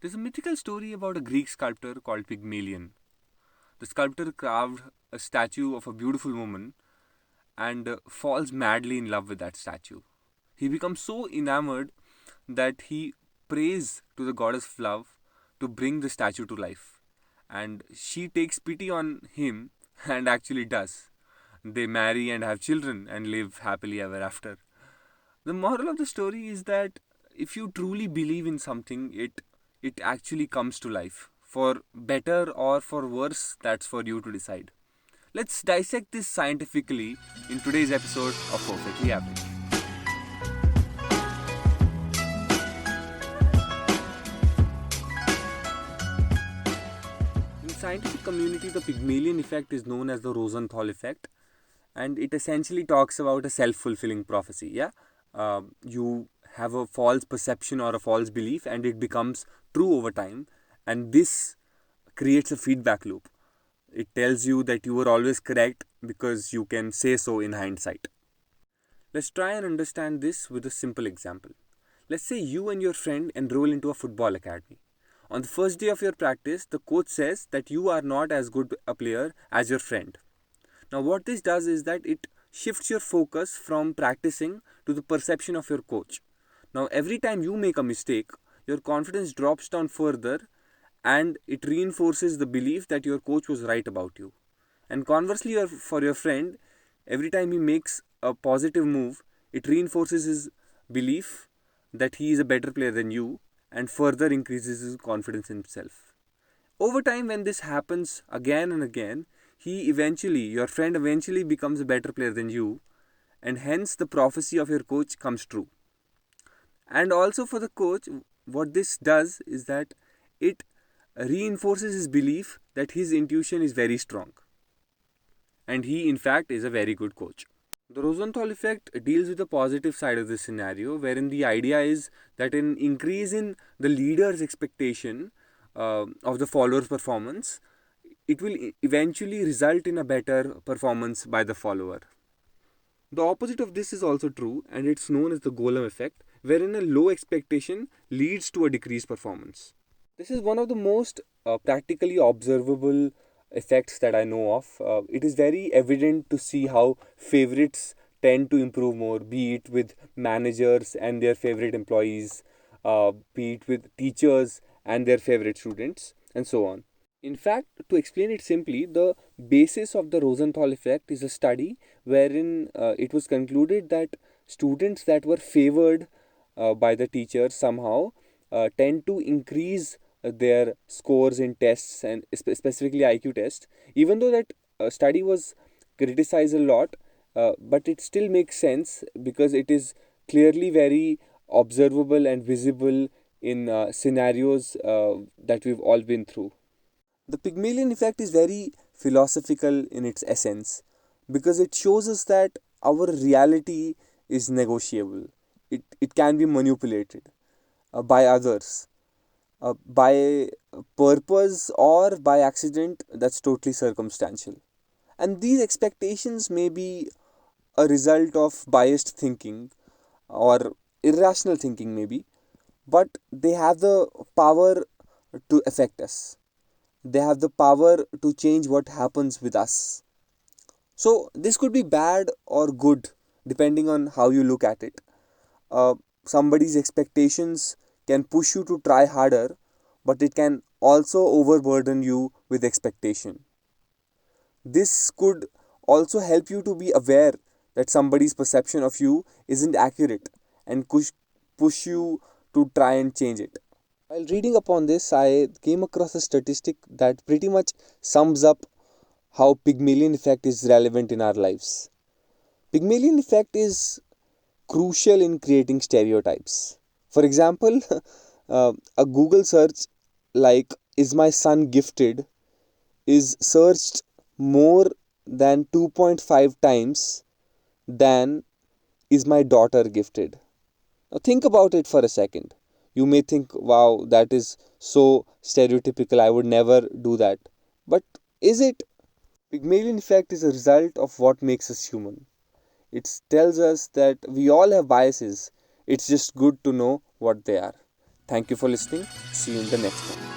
There's a mythical story about a Greek sculptor called Pygmalion. The sculptor carved a statue of a beautiful woman and falls madly in love with that statue. He becomes so enamored that he prays to the goddess of love to bring the statue to life. And she takes pity on him and actually does. They marry and have children and live happily ever after. The moral of the story is that if you truly believe in something, it actually comes to life. For better or for worse, that's for you to decide. Let's dissect this scientifically in today's episode of Perfectly Average. In the scientific community, the Pygmalion effect is known as the Rosenthal effect, and it essentially talks about a self-fulfilling prophecy. You have a false perception or a false belief, and it becomes true over time, and this creates a feedback loop. It tells you that you were always correct because you can say so in hindsight. Let's try and understand this with a simple example. Let's say you and your friend enroll into a football academy. On the first day of your practice, the coach says that you are not as good a player as your friend. Now, what this does is that it shifts your focus from practicing to the perception of your coach. Now, every time you make a mistake, your confidence drops down further and it reinforces the belief that your coach was right about you. And conversely, for your friend, every time he makes a positive move, it reinforces his belief that he is a better player than you and further increases his confidence in himself. Over time, when this happens again and again, your friend eventually becomes a better player than you, and hence the prophecy of your coach comes true. And also for the coach, what this does is that it reinforces his belief that his intuition is very strong. And he, in fact, is a very good coach. The Rosenthal effect deals with the positive side of this scenario, wherein the idea is that an increase in the leader's expectation of the follower's performance, it will eventually result in a better performance by the follower. The opposite of this is also true, and it's known as the Golem effect, wherein a low expectation leads to a decreased performance. This is one of the most practically observable effects that I know of. It is very evident to see how favorites tend to improve more, be it with managers and their favorite employees, be it with teachers and their favorite students, and so on. In fact, to explain it simply, the basis of the Rosenthal effect is a study wherein it was concluded that students that were favored by the teachers somehow tend to increase their scores in tests and specifically IQ tests. Even though that study was criticized a lot, but it still makes sense because it is clearly very observable and visible in scenarios that we've all been through. The Pygmalion effect is very philosophical in its essence because it shows us that our reality is negotiable. It can be manipulated by others, by purpose or by accident, that's totally circumstantial. And these expectations may be a result of biased thinking or irrational thinking, maybe, but they have the power to affect us. They have the power to change what happens with us. So, this could be bad or good depending on how you look at it. Uh, Somebody's expectations can push you to try harder, but it can also overburden you with expectation. This could also help you to be aware that somebody's perception of you isn't accurate and push you to try and change it. While reading upon this, I came across a statistic that pretty much sums up how Pygmalion effect is relevant in our lives. Pygmalion effect is crucial in creating stereotypes. For example, a Google search like "Is my son gifted?" is searched more than 2.5 times than "Is my daughter gifted?" Now think about it for a second. You may think, wow, that is so stereotypical, I would never do that. But is it? Pygmalion effect is a result of what makes us human. It tells us that we all have biases. It's just good to know what they are. Thank you for listening. See you in the next one.